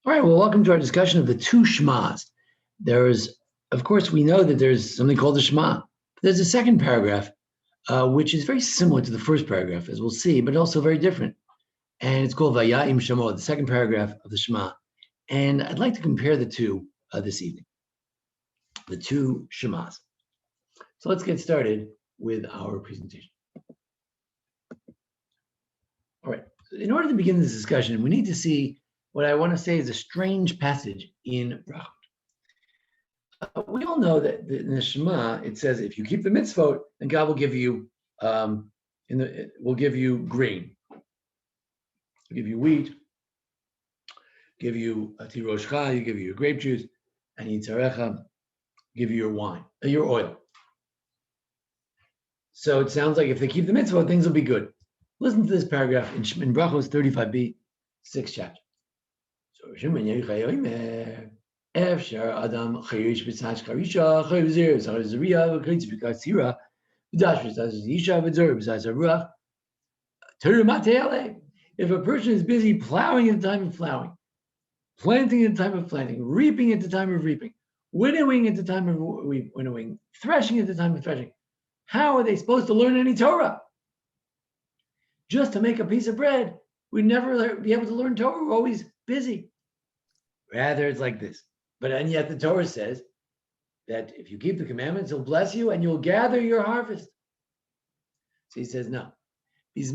All right, well, welcome to our discussion of the two Shemas. Of course, we know that there's something called the Shema. There's a second paragraph, which is very similar to the first paragraph, as we'll see, but also very different. And it's called Vaya'im Shemo, the second paragraph of the Shema. And I'd like to compare the two this evening, the two Shemas. So let's get started with our presentation. All right, in order to begin this discussion, we need to see what I want to say is a strange passage in Berachot. We all know that in the Shema it says if you keep the mitzvot, then God will give you will give you grain, will give you wheat, give you tiroshcha, you give you your grape juice, and yitzarecha, give you your wine, your oil. So it sounds like if they keep the mitzvot, things will be good. Listen to this paragraph in Berachot 35b, 6th chapter. So Efshar Adam Chayrish B'Tzach Charisha Chayvzir Zar Zariya V'Kritz B'Katzira V'Dash B'Tzach Yisha V'Zor B'Tzach Ruach Teru Mate'ale. If a person is busy plowing at the time of plowing, planting at the time of planting, reaping at the time of reaping, winnowing at the time of winnowing, threshing at the time of threshing, how are they supposed to learn any Torah? Just to make a piece of bread, we'd never be able to learn Torah. We're always busy. Rather, it's like this. And yet the Torah says that if you keep the commandments, he'll bless you and you'll gather your harvest. So he says, no. When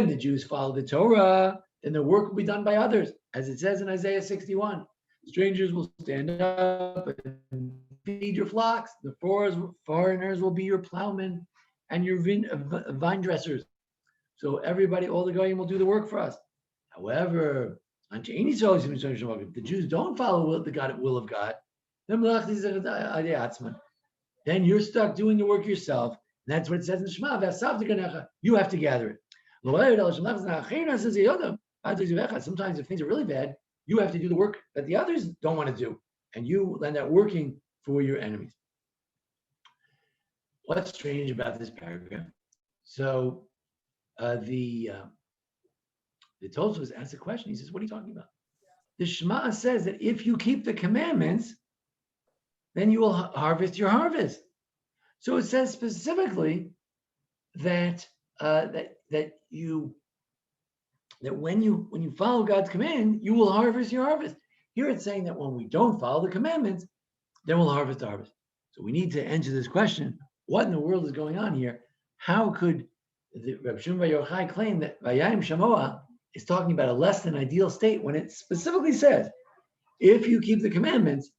the Jews follow the Torah, then the work will be done by others. As it says in Isaiah 61, strangers will stand up and feed your flocks. The foreigners will be your plowmen and your vine dressers. So everybody, all the goyim will do the work for us. However, if the Jews don't follow the will of God, then you're stuck doing the work yourself. And that's what it says in Shema. You have to gather it. Sometimes if things are really bad, you have to do the work that the others don't want to do. And you end up working for your enemies. What's strange about this paragraph? So the Tosfos asked a question. He says, what are you talking about? The Shema says that if you keep the commandments, then you will harvest your harvest. So it says specifically that when you follow God's command, you will harvest your harvest. Here it's saying that when we don't follow the commandments, then we'll harvest the harvest. So we need to answer this question: what in the world is going on here? How could the Rabbi Shimon Bar Yochai claim that Vayayim Shamoa is talking about a less than ideal state when it specifically says, if you keep the commandments,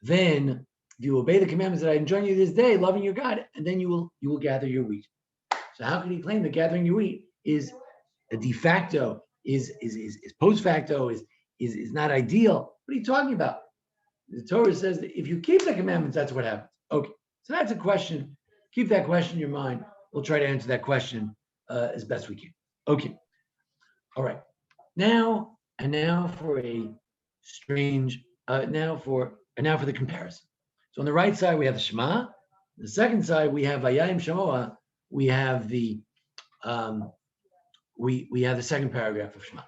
then you obey the commandments that I enjoin you this day, loving your God, and then you will gather your wheat. So how can he claim that gathering your wheat is a de facto, is post facto, is not ideal? What are you talking about? The Torah says that if you keep the commandments, that's what happens. Okay, so that's a question. Keep that question in your mind. We'll try to answer that question as best we can. Okay. All right. Now for a strange. Now for the comparison. So on the right side we have the Shema. On the second side we have Vayayim Shamoa. We have the we have the second paragraph of Shema.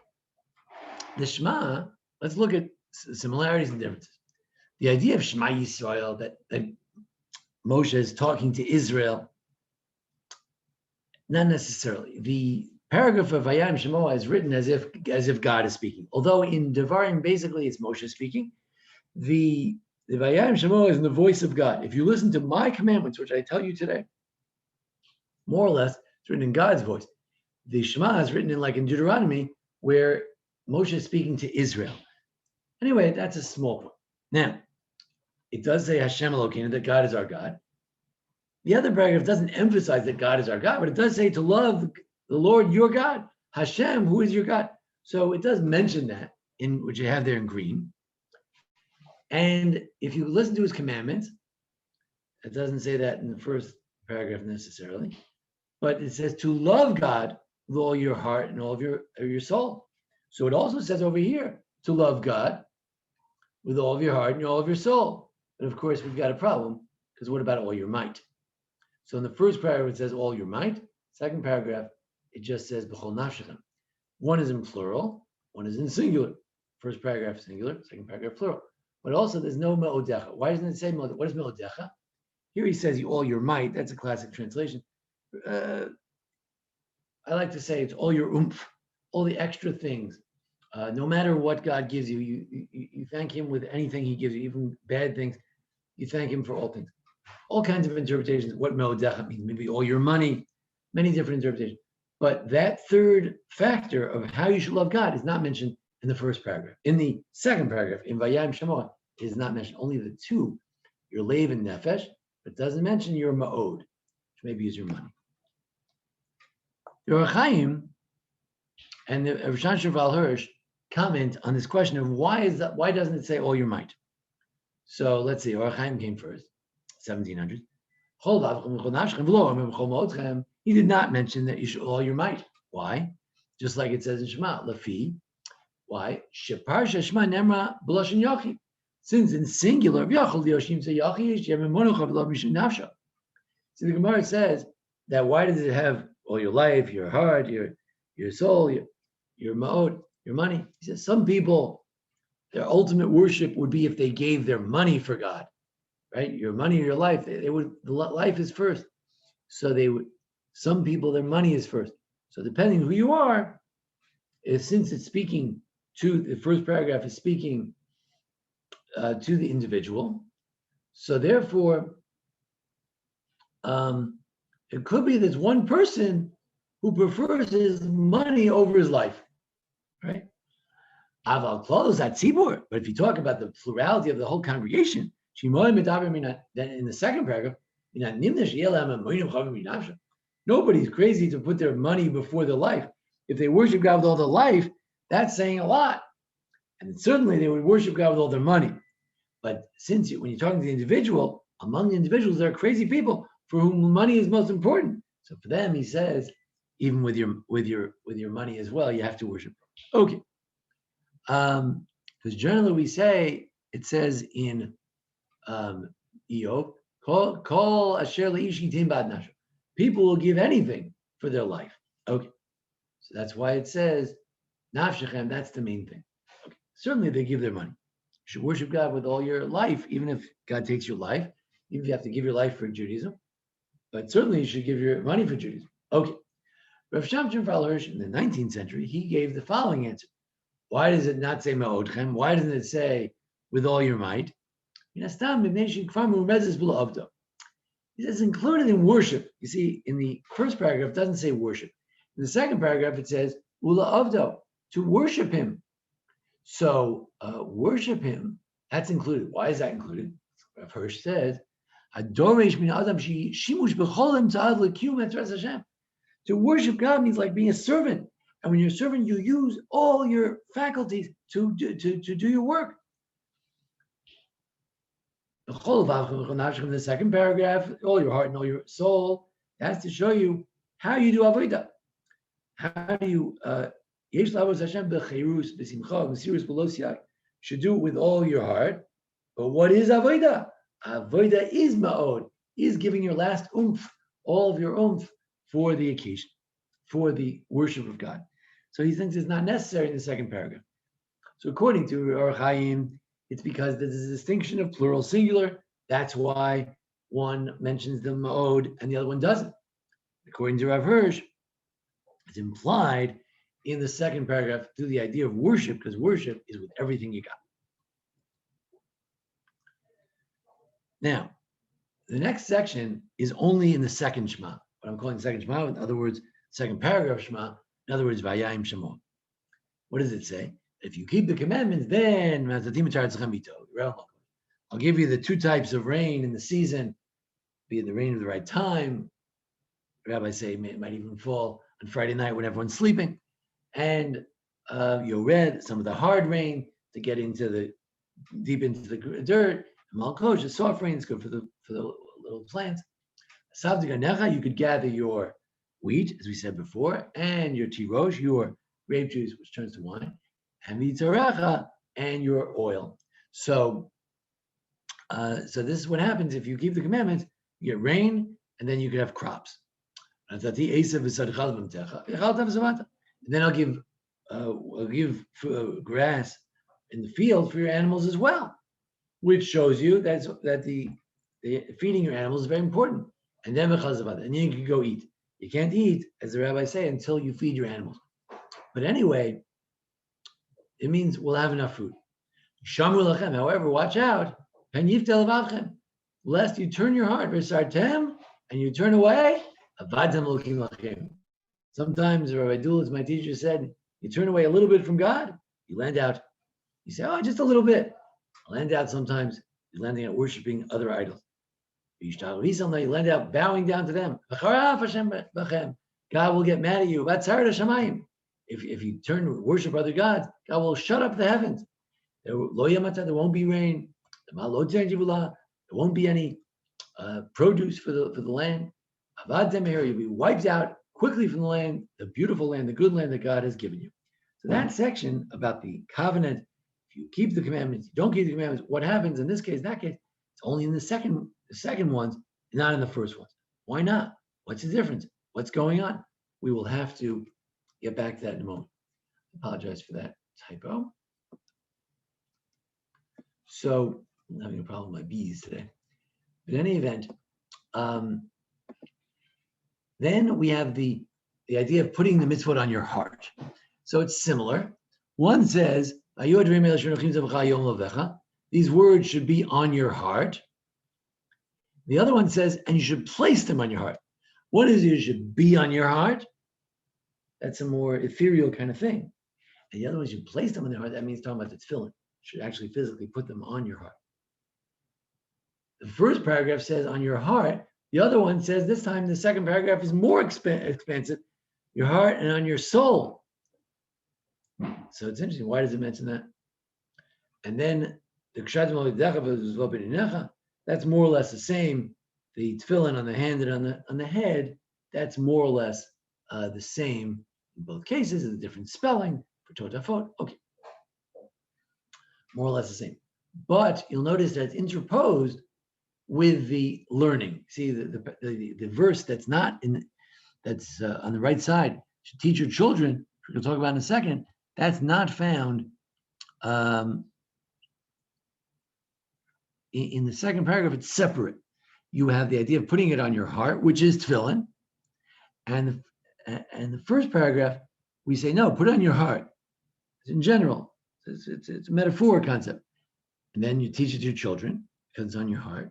The Shema. Let's look at similarities and differences. The idea of Shema Yisrael that Moshe is talking to Israel. Not necessarily. The paragraph of Vayayim Shamoa is written as if God is speaking. Although in Devarim, basically it's Moshe speaking. The Vayayim Shamoa is in the voice of God. If you listen to my commandments, which I tell you today, more or less, it's written in God's voice. The Shema is written in Deuteronomy, where Moshe is speaking to Israel. Anyway, that's a small point. Now, it does say Hashem Elokeinu, that God is our God. The other paragraph doesn't emphasize that God is our God, but it does say to love the Lord your God, Hashem, who is your God. So it does mention that, in which you have there in green. And if you listen to his commandments, it doesn't say that in the first paragraph necessarily, but it says to love God with all your heart and all of your soul. So it also says over here to love God with all of your heart and all of your soul. But of course, we've got a problem, because what about all your might? So in the first paragraph, it says all your might. Second paragraph, it just says b'chol nafshechem. One is in plural, one is in singular. First paragraph singular, second paragraph plural. But also there's no me'odecha. Why doesn't it say me'odecha? What is me'odecha? Here he says all your might. That's a classic translation. I like to say it's all your oomph, all the extra things. No matter what God gives you, you thank him with anything he gives you, even bad things. You thank him for all things. All kinds of interpretations. What me'odecha means, maybe all your money, many different interpretations. But that third factor of how you should love God is not mentioned in the first paragraph. In the second paragraph, in Vayayim Shemoah, is not mentioned. Only the two, your leiv and nefesh, but doesn't mention your ma'od, which maybe is your money. The Orach Chaim and the Rishon Shmuel Hirsch comment on this question of why doesn't it say all your might? So let's see, Orach Chaim came first, 1700s. He did not mention that you should all your might. Why? Just like it says in Shema, Lafi. Why? Sheparsha Shema Nemra B'lashon Yochi. Since in singular, so the Gemara says that why does it have all your life, your heart, your soul, your ma'od, your money? He says some people, their ultimate worship would be if they gave their money for God, right? Your money or your life, they would. Life is first, so they would. Some people, their money is first. So depending who you are, since it's speaking to the first paragraph is speaking to the individual, so therefore it could be there's one person who prefers his money over his life, right? Aval close that tzibur. But if you talk about the plurality of the whole congregation, then in the second paragraph, nobody's crazy to put their money before their life. If they worship God with all their life, that's saying a lot. And certainly they would worship God with all their money. But when you're talking to the individual, among the individuals, there are crazy people for whom money is most important. So for them, he says, even with your money as well, you have to worship. Okay. Because generally we say, it says in Eov, call asher leishi tim bad nasha. People will give anything for their life. Okay. So that's why it says, nafshechem, that's the main thing. Okay. Certainly they give their money. You should worship God with all your life, even if God takes your life, even if you have to give your life for Judaism. But certainly you should give your money for Judaism. Okay. Rav Shimshon Hirsch in the 19th century, he gave the following answer. Why does it not say ma'odchem? Why doesn't it say with all your might? He says included in worship. You see, in the first paragraph, it doesn't say worship. In the second paragraph, it says ula avdo, to worship him. So worship him, that's included. Why is that included? Rav Hirsch says, to worship God means like being a servant. And when you're a servant, you use all your faculties to do your work. The second paragraph, all your heart and all your soul, that's to show you how you do avodah. How do you should do it with all your heart. But what is avodah? Avodah is ma'od, is giving your last oomph, all of your oomph for the occasion, for the worship of God. So he thinks it's not necessary in the second paragraph. So according to Orach Chaim, it's because there's a distinction of plural singular. That's why one mentions the ma'od and the other one doesn't. According to Rav Hirsch, it's implied in the second paragraph through the idea of worship, because worship is with everything you got. Now, the next section is only in the second Shema. What I'm calling the second Shema, in other words, second paragraph Shema, in other words, Vayayim Shemoah. What does it say? If you keep the commandments, then I'll give you the two types of rain in the season, be it the rain of the right time. The rabbis say it might even fall on Friday night when everyone's sleeping. And you'll read some of the hard rain to get deep into the dirt. Malkosh, the soft rain is good for the little plants. You could gather your wheat, as we said before, and your tirosh, your grape juice, which turns to wine, and the and your oil. So this is what happens if you keep the commandments. You get rain, and then you could have crops. And then I'll give grass in the field for your animals as well, which shows you that the feeding your animals is very important. And then you can go eat. You can't eat, as the rabbis say, until you feed your animals. But anyway, it means we'll have enough food. However, watch out, lest you turn your heart, and you turn away. Sometimes Rabbi Dulis, my teacher, said, you turn away a little bit from God, you land out. You say, oh, just a little bit. I land out sometimes, you're landing out worshiping other idols. You land out bowing down to them. God will get mad at you. If you turn to worship other gods, God will shut up the heavens. There won't be rain. There won't be any produce for the land. You'll be wiped out quickly from the land, the beautiful land, the good land that God has given you. So that section about the covenant, if you keep the commandments, you don't keep the commandments, what happens in this case, that case, it's only in the second ones, not in the first ones. Why not? What's the difference? What's going on? We will have to get back to that in a moment. I apologize for that typo. So I'm having a problem with my bees today. But in any event, then we have the idea of putting the mitzvot on your heart. So it's similar. One says, these words should be on your heart. The other one says, and you should place them on your heart. One is you should be on your heart. That's a more ethereal kind of thing. And the other one is you place them on your heart. That means talking about the tefillin. You should actually physically put them on your heart. The first paragraph says on your heart. The other one says this time the second paragraph is more expansive. Your heart and on your soul. So it's interesting. Why does it mention that? And then the that's more or less the same. The tefillin on the hand and on the head, that's more or less the same in both cases. It's a different spelling for totafot. Okay, more or less the same. But you'll notice that it's interposed with the learning. See the verse that's not in, that's on the right side. Should teach your children. Which we'll talk about in a second. That's not found in the second paragraph. It's separate. You have the idea of putting it on your heart, which is tefillin, and the first paragraph we say no, put it on your heart. It's in general. It's a metaphor concept, and then you teach it to your children because it's on your heart.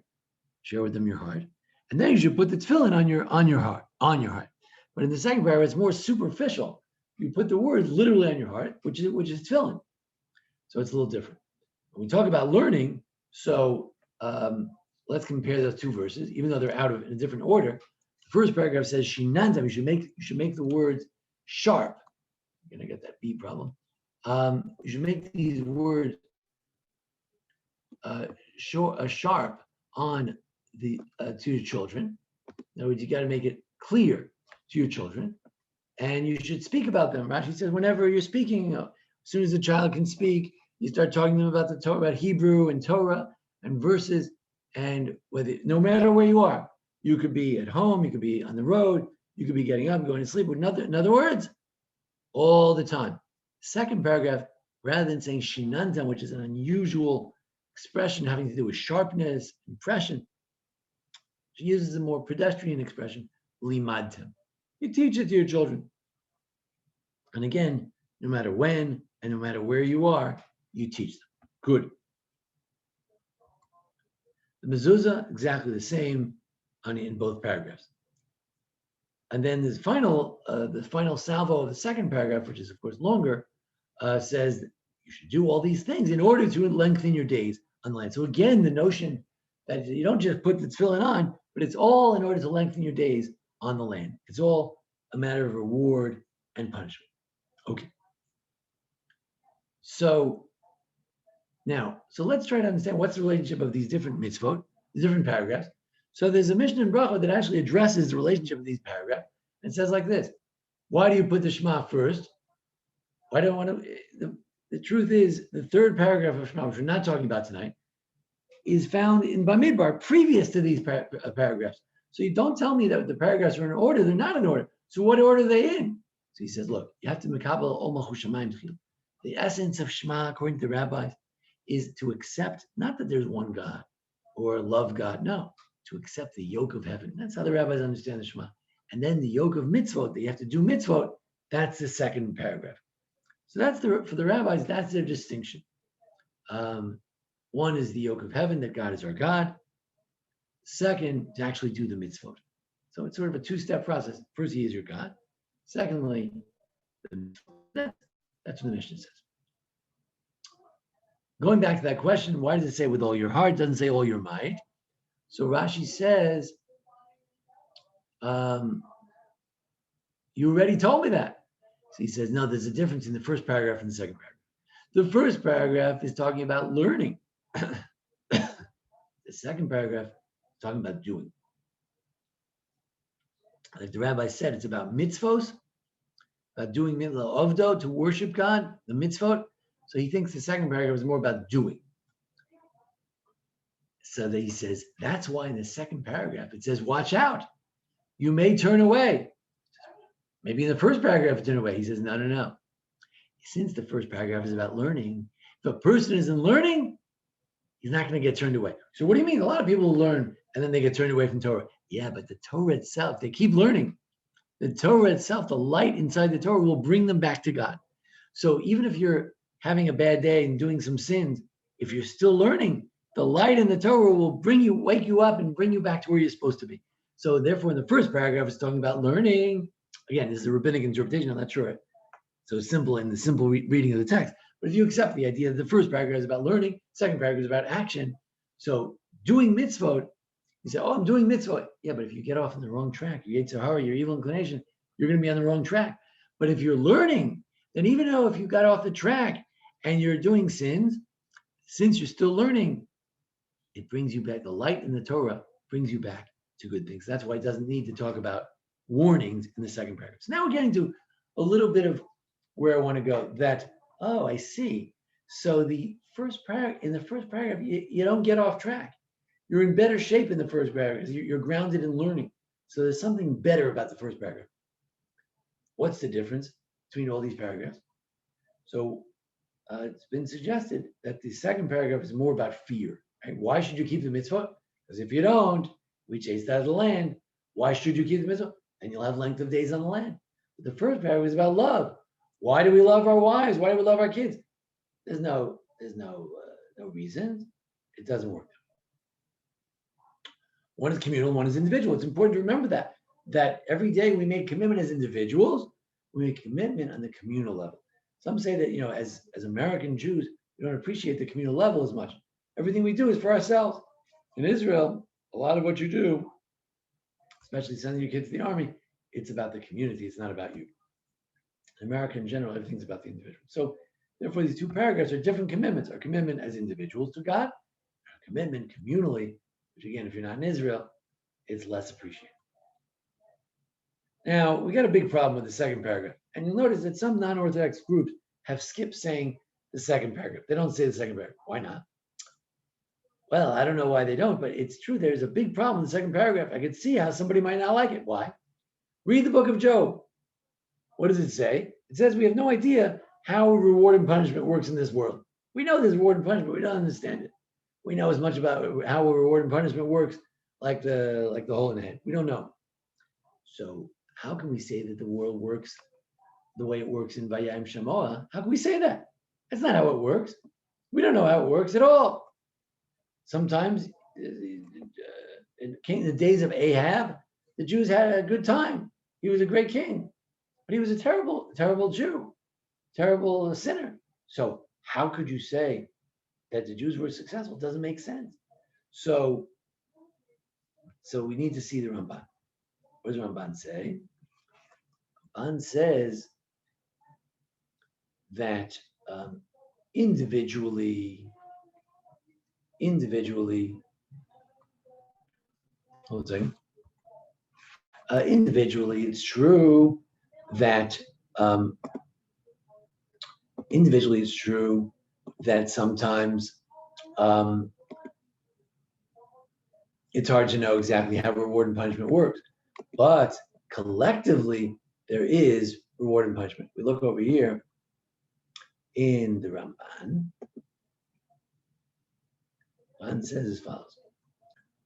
Share with them your heart, and then you should put the tefillin on your heart. But in the second paragraph, it's more superficial. You put the words literally on your heart, which is tefillin. So it's a little different. When we talk about learning, so let's compare those two verses, even though they're in a different order. The first paragraph says shinantam. You should make the words sharp. You're gonna get that B problem. You should make these words sharp on the to your children. In other words, you got to make it clear to your children, and you should speak about them. Rashi says whenever you're speaking, as soon as a child can speak, you start talking to them about the Torah, about Hebrew and Torah and verses, and no matter where you are, you could be at home, you could be on the road, you could be getting up, going to sleep. In other words, all the time. Second paragraph, rather than saying shinantam, which is an unusual expression having to do with sharpness, impression, she uses a more pedestrian expression, limadtem. You teach it to your children. And again, no matter when and no matter where you are, you teach them. Good. The mezuzah, exactly the same in both paragraphs. And then the final salvo of the second paragraph, which is of course longer, says that you should do all these things in order to lengthen your days on the land. So again, the notion that you don't just put the tefillin on, but it's all in order to lengthen your days on the land. It's all a matter of reward and punishment. Okay. So let's try to understand what's the relationship of these different mitzvot, the different paragraphs. So there's a Mishnah in Berachot that actually addresses the relationship of these paragraphs and says like this: why do you put the Shema first? Why don't I want to? The truth is, the third paragraph of Shema, which we're not talking about tonight, is found in Bamidbar, previous to these paragraphs. So you don't tell me that the paragraphs are in order. They're not in order. So what order are they in? So he says, look, you have to mekabel ol malchus shamayim tchila. The essence of Shema, according to the rabbis, is to accept, not that there's one God or love God, no, to accept the yoke of heaven. That's how the rabbis understand the Shema. And then the yoke of mitzvot, that you have to do mitzvot, that's the second paragraph. So that's for the rabbis, that's their distinction. One is the yoke of heaven, that God is our God. Second, to actually do the mitzvot. So it's sort of a two-step process. First, he is your God. Secondly, that's what the Mishnah says. Going back to that question, why does it say with all your heart? It doesn't say all your might. So Rashi says, you already told me that. So he says, no, there's a difference in the first paragraph and the second paragraph. The first paragraph is talking about learning. The second paragraph is talking about doing. Like the rabbi said, it's about mitzvos, about doing mitzvah ovdo, to worship God, the mitzvot. So he thinks the second paragraph is more about doing. So that he says, that's why in the second paragraph it says, watch out, you may turn away. Maybe in the first paragraph, turn away. He says, no. Since the first paragraph is about learning, if a person isn't learning, he's not going to get turned away. So what do you mean? A lot of people learn and then they get turned away from Torah. Yeah, but the Torah itself, they keep learning. The Torah itself, the light inside the Torah will bring them back to God. So even if you're having a bad day and doing some sins, if you're still learning, the light in the Torah will wake you up and bring you back to where you're supposed to be. So therefore, in the first paragraph, it's talking about learning. Again, this is a rabbinic interpretation. I'm not sure. So simple in the simple reading of the text. But if you accept the idea that the first paragraph is about learning, second paragraph is about action. So doing mitzvot, you say, I'm doing mitzvot. Yeah, but if you get off on the wrong track, your Yetzer Hara, your evil inclination, you're going to be on the wrong track. But if you're learning, then even though if you got off the track and you're doing sins, since you're still learning, it brings you back. The light in the Torah brings you back to good things. That's why it doesn't need to talk about warnings in the second paragraph. So now we're getting to a little bit of where I want to go. That, I see. So the first paragraph, in the first paragraph, you don't get off track. You're in better shape in the first paragraph. You're grounded in learning. So there's something better about the first paragraph. What's the difference between all these paragraphs? So it's been suggested that the second paragraph is more about fear. Right? Why should you keep the mitzvah? Because if you don't, we chased out of the land. Why should you keep the mitzvah? And you'll have length of days on the land. But the first paragraph is about love. Why do we love our wives? Why do we love our kids? There's no reason. It doesn't work. One is communal, one is individual. It's important to remember that every day we make commitment as individuals, we make commitment on the communal level. Some say that, as American Jews, we don't appreciate the communal level as much. Everything we do is for ourselves. In Israel, a lot of what you do, especially sending your kids to the army, it's about the community. It's not about you. In America in general, everything's about the individual. So therefore, these two paragraphs are different commitments. Our commitment as individuals to God, our commitment communally, which again, if you're not in Israel, it's less appreciated. Now, we got a big problem with the second paragraph. And you'll notice that some non-Orthodox groups have skipped saying the second paragraph. They don't say the second paragraph. Why not? Well, I don't know why they don't, but it's true. There's a big problem in the second paragraph. I could see how somebody might not like it. Why? Read the book of Job. What does it say? It says we have no idea how reward and punishment works in this world. We know there's reward and punishment. We don't understand it. We know as much about how reward and punishment works like the hole in the head. We don't know. So how can we say that the world works the way it works in Vayayim Shamoah? How can we say that? That's not how it works. We don't know how it works at all. Sometimes in the days of Ahab, the Jews had a good time. He was a great king, but he was a terrible, terrible Jew, terrible sinner. So how could you say that the Jews were successful? It doesn't make sense. So we need to see the Ramban. What does Ramban say? Ramban says that individually, hold on a second. Individually, it's true that sometimes it's hard to know exactly how reward and punishment works. But collectively, there is reward and punishment. We look over here in the Ramban. Ramban says as follows.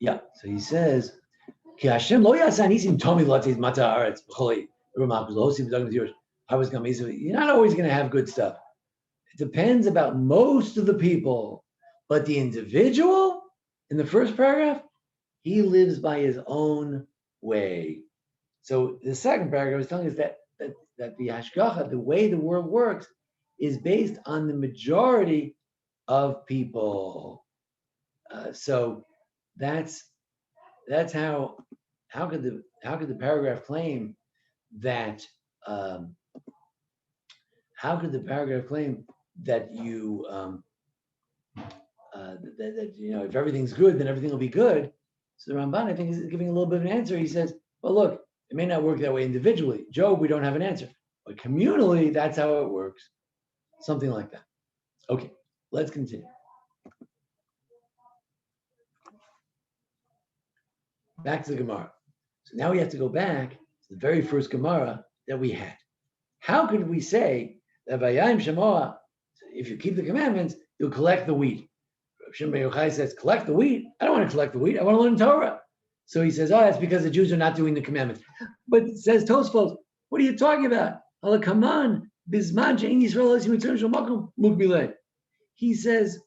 Yeah, so he says, Ki Hashem lo yasa nisim tomi latzis mata aretz b'choli Ramah lo sim dagim yours. You're not always going to have good stuff. It depends about most of the people, but the individual in the first paragraph, he lives by his own way. So the second paragraph is telling us that the hashgacha, the way the world works, is based on the majority of people. So that's how could the paragraph claim that you that if everything's good, then everything will be good. So the Ramban, I think, is giving a little bit of an answer. He says, well, look, it may not work that way individually. Job, we don't have an answer. But communally, that's how it works. Something like that. Okay, let's continue. Back to the Gemara. So now we have to go back to the very first Gemara that we had. How could we say that Vayayim Shemoah, if you keep the commandments, you'll collect the wheat? Shimon Yochai says, collect the wheat? I don't want to collect the wheat. I want to learn Torah. So he says, that's because the Jews are not doing the commandments. But it says Tosfos, what are you talking about? He says,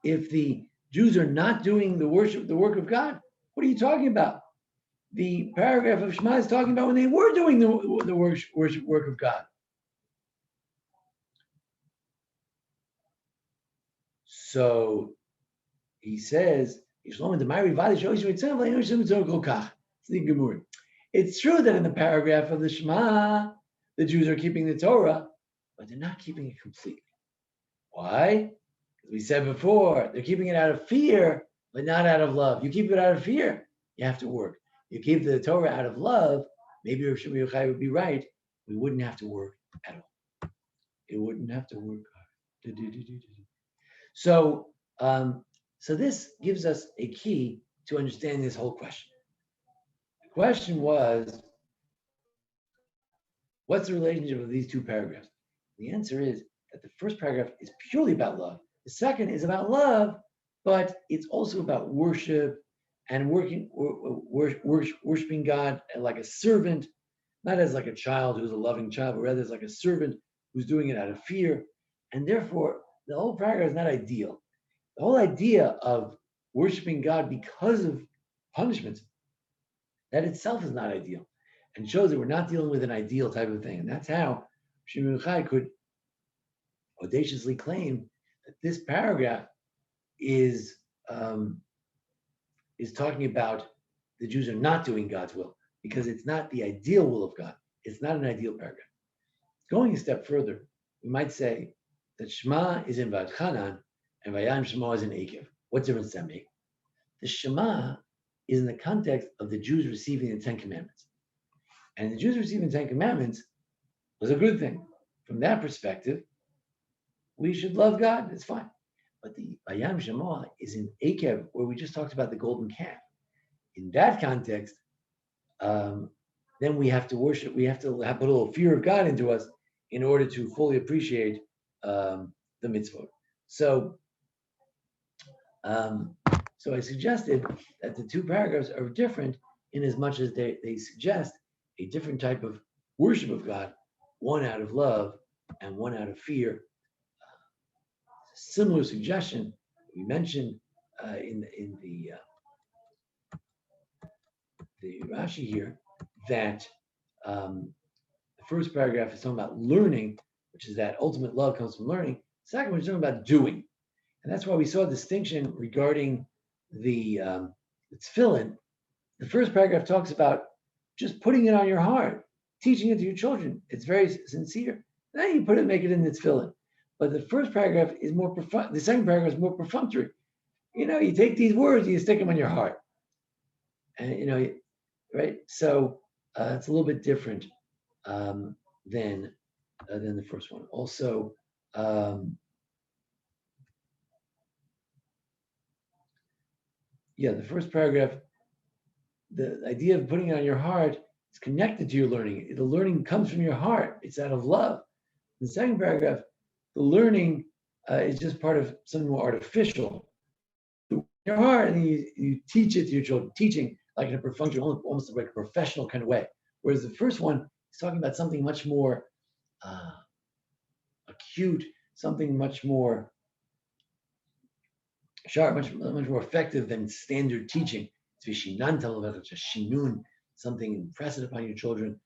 if the Jews are not doing the work of God, what are you talking about? The paragraph of Shema is talking about when they were doing the work of God. So he says, it's true that in the paragraph of the Shema, the Jews are keeping the Torah, but they're not keeping it completely. Why? As we said before, they're keeping it out of fear, but not out of love. You keep it out of fear, you have to work. You keep the Torah out of love, maybe Rav Shimon Yochai would be right, we wouldn't have to work at all. It wouldn't have to work hard. So this gives us a key to understanding this whole question. The question was, what's the relationship of these two paragraphs? The answer is that the first paragraph is purely about love. The second is about love, but it's also about worship and worshiping God like a servant, not as like a child who's a loving child, but rather as like a servant who's doing it out of fear. And therefore, the whole paragraph is not ideal. The whole idea of worshiping God because of punishments, that itself is not ideal, and shows that we're not dealing with an ideal type of thing. And that's how Shimon Yochai could audaciously claim that this paragraph is talking about the Jews are not doing God's will, because it's not the ideal will of God. It's not an ideal paragraph. Going a step further, we might say that Shema is in Va'chanan and Vayayim Shema is in Akev. What difference does that make? The Shema is in the context of the Jews receiving the Ten Commandments. And the Jews receiving the Ten Commandments was a good thing. From that perspective, we should love God, it's fine. But the Vayayim Shema is in Akev, where we just talked about the golden calf. In that context, then we have to worship, we have to put a little fear of God into us in order to fully appreciate the mitzvot. So I suggested that the two paragraphs are different in as much as they suggest a different type of worship of God, one out of love and one out of fear. Similar suggestion we mentioned in the Rashi here, that the first paragraph is talking about learning, which is that ultimate love comes from learning. The second one is talking about doing. And that's why we saw a distinction regarding the tefillin. The first paragraph talks about just putting it on your heart, teaching it to your children. It's very sincere. Then you make it in the tefillin. But the first paragraph is more profound. The second paragraph is more perfunctory. You take these words and you stick them on your heart. And, right? So it's a little bit different than the first one. Also, the first paragraph, the idea of putting it on your heart is connected to your learning. The learning comes from your heart. It's out of love. In the second paragraph, the learning is just part of something more artificial. Your heart, and you teach it to your children, teaching like in a function, almost like a professional kind of way. Whereas the first one is talking about something much more acute, something much more sharp, much more effective than standard teaching. Shinun, something impressive upon your children,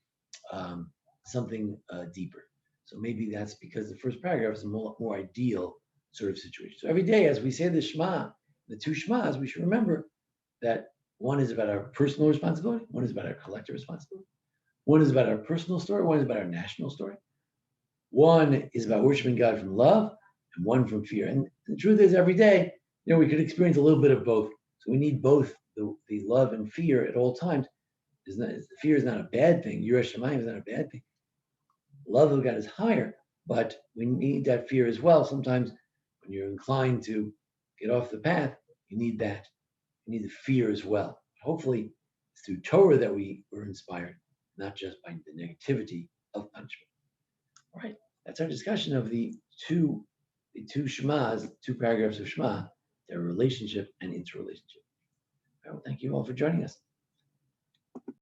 something deeper. So maybe that's because the first paragraph is a more ideal sort of situation. So every day, as we say the Shema, the two Shmas, we should remember that one is about our personal responsibility, one is about our collective responsibility, one is about our personal story, one is about our national story, one is about worshiping God from love, and one from fear. And the truth is, every day, we could experience a little bit of both. So we need both the love and fear at all times. Fear is not a bad thing. Yiras Shamayim is not a bad thing. Love of God is higher, but we need that fear as well. Sometimes when you're inclined to get off the path, you need that. You need the fear as well. Hopefully, it's through Torah that we were inspired, not just by the negativity of punishment. All right, that's our discussion of the two Shemas, 2 paragraphs of Shema, their relationship and interrelationship. Well, thank you all for joining us.